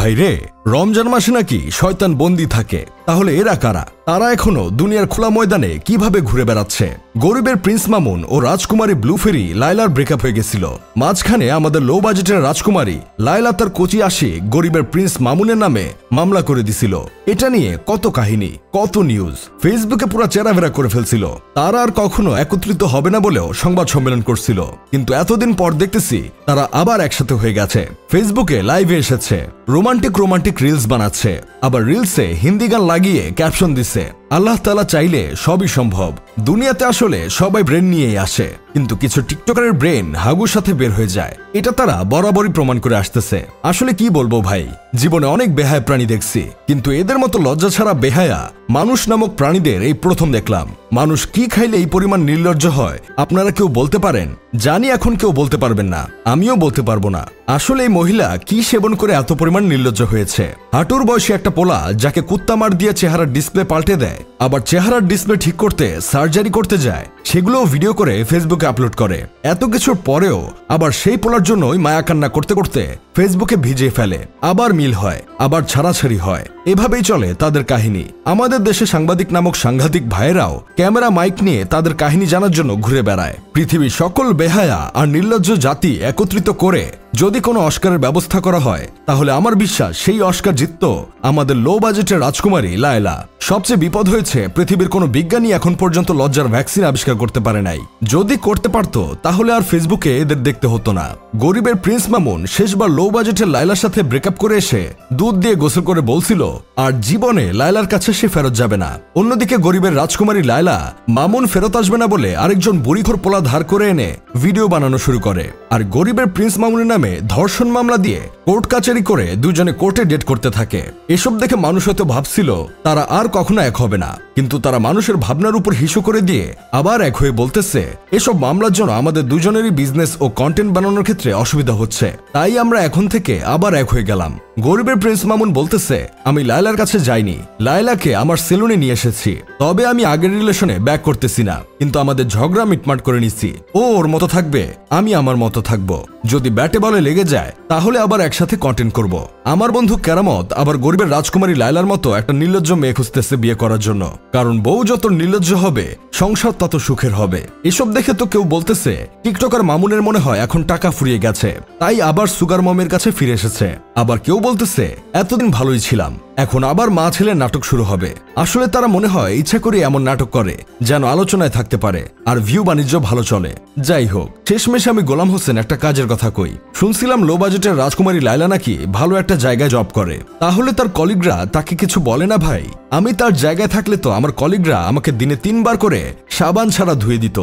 ভাই রে, রমজান মাসে নাকি শয়তান বন্দি থাকে। তাহলে এরা কারা? তারা এখনো দুনিয়ার খোলা ময়দানে কিভাবে ঘুরে বেড়াচ্ছে? গরিবের প্রিন্স মামুন ও রাজকুমারী ব্লু ফেরি লায়লার ব্রেকআপ হয়ে গেছিল। মাঝখানে আমাদের লো বাজেটের রাজকুমারী লায়লা তার কোচি আসি গরিবের প্রিন্স মামুনের নামে মামলা করে দিছিল। এটা নিয়ে কত কাহিনী, কত নিউজ, ফেসবুকে পুরো চেরাভেরা করে ফেলছিল। তারা আর কখনো একত্রিত হবে না বলেও সংবাদ সম্মেলন করছিল, কিন্তু এতদিন পর দেখতেছি তারা আবার একসাথে হয়ে গেছে। ফেসবুকে লাইভে এসেছে, রোমান্টিক রিলস বানাচ্ছে, আবার রিলসে হিন্দি গান লাগিয়ে ক্যাপশন দিচ্ছে। আল্লাহ তাআলা চাইলে সবই সম্ভব। দুনিয়াতে আসলে সবাই ব্রেন নিয়েই আসে, কিন্তু কিছু টিকটকারের ব্রেন হাগুর সাথে বের হয়ে যায়। এটা তারা বরাবরই প্রমাণ করে আসতেছে। আসলে কি বলবো ভাই, জীবনে অনেক বেহায়া প্রাণী দেখছি, কিন্তু এদের মতো লজ্জা ছাড়া বেহায়া মানুষ নামক প্রাণীদের এই প্রথম দেখলাম। মানুষ কি খাইলে এই পরিমাণ নির্লজ্জ হয় আপনারা কেউ বলতে পারেন? জানি এখন কেউ বলতে পারবেন না, আমিও বলতে পারবো না। আসলে এই মহিলা কি সেবন করে এত পরিমাণ নির্লজ্জ হয়েছে? হাঁটুর বয়সী একটা পোলা যাকে কুত্তা মার দিয়ে চেহারার ডিসপ্লে পাল্টে দেয়, আবার চেহারার ডিসপ্লে ঠিক করতে সার্জারি করতে যায়, সেগুলোও ভিডিও করে ফেসবুকে আপলোড করে। এত কিছুর পরেও আবার সেই পোলার জন্যই মায়া কান্না করতে করতে ফেসবুকে ভিজিয়ে ফেলে। আবার মিল হয়, আবার ছাড়াছাড়ি হয়। এভাবেই চলে তাদের কাহিনী। আমাদের দেশে সাংবাদিক নামক সাংঘাতিক ভাইয়েরাও ক্যামেরা মাইক নিয়ে তাদের কাহিনী জানার জন্য ঘুরে বেড়ায়। পৃথিবীর সকল বেহায়া আর নির্লজ্জ জাতি একত্রিত করে যদি কোনো অস্কারের ব্যবস্থা করা হয়, তাহলে আমার বিশ্বাস সেই অস্কার জিতত আমাদের লো বাজেটের রাজকুমারী লায়লা। সবচেয়ে বিপদ হয়েছে পৃথিবীর কোনো বিজ্ঞানী এখন পর্যন্ত লজ্জার ভ্যাকসিন আবিষ্কার করতে পারে নাই। যদি করতে পারত তাহলে আর ফেসবুকে এদের দেখতে হতো না। গরিবের প্রিন্স মামুন শেষবার লো বাজেটের লায়লার সাথে ব্রেকআপ করে এসে দুধ দিয়ে গোসল করে বলছিল আর জীবনে লায়লার কাছে সে ফেরত যাবে না। অন্যদিকে গরিবের রাজকুমারী লায়লা মামুন ফেরত আসবে না বলে আরেকজন বুড়িখোর পোলা ধার করে এনে ভিডিও বানানো শুরু করে, আর গরিবের প্রিন্স মামুনের নামে ধর্ষণ মামলা দিয়ে কোর্ট কাচারি করে দুজনে কোর্টে ডেট করতে থাকে। এসব দেখে মানুষ হয়তো ভাবছিল তারা আর কখনো এক হবে না, কিন্তু তারা মানুষের ভাবনার উপর হিসু করে দিয়ে আবার এক হয়ে বলতেছে এসব মামলার জন্য আমাদের দুজনেরই বিজনেস ও কন্টেন্ট বানানোর ক্ষেত্রে অসুবিধা হচ্ছে, তাই আমরা এখন থেকে আবার এক হয়ে গেলাম। গরিবের প্রিন্স মামুন বলতেছে আমি লায়লার কাছে যাইনি, লায়লাকে আমার সেলুনে নিয়ে এসেছি, তবে আমি আগের রিলেশনে ব্যাক করতেছি না, কিন্তু আমাদের ঝগড়া মিটমাট করে নিছি। ও ওর মতো থাকবে, আমি আমার মতো থাকবো। যদি ব্যাটে বলে লেগে যায় তাহলে আবার একসাথে কন্টেন্ট করব। আমার বন্ধু কেরামত আবার গরিবের রাজকুমারী লায়লার মতো একটা নির্লজ্জ মেয়ে খুঁজতেছে বিয়ে করার জন্য, কারণ বউ যত নির্লজ্জ হবে সংসার তত সুখের হবে। এসব দেখে তো কেউ বলতেছে টিকটকার মামুনের মনে হয় এখন টাকা ফুরিয়ে গেছে, তাই আবার সুগার মমের কাছে ফিরে এসেছে। আবার কেউ বলতেছে এতদিন ভালোই ছিলাম, এখন আবার মা ছেলের নাটক শুরু হবে। আসলে তারা মনে হয় ইচ্ছা করে এমন নাটক করে যেন আলোচনায় থাকতে পারে আর ভিউ বাণিজ্য ভালো চলে। যাই হোক, শেষমেশ আমি গোলাম হোসেন একটা কাজের কথা কই। শুনছিলাম লো বাজেটের রাজকুমারী লায়লা নাকি ভালো একটা জায়গায় জব করে, তাহলে তার কলিগরা তাকে কিছু বলে না ভাই? আমি তার জায়গায় থাকলে তো আমার কলিগরা আমাকে দিনে 3 বার করে সাবান ছাড়া ধুয়ে দিত।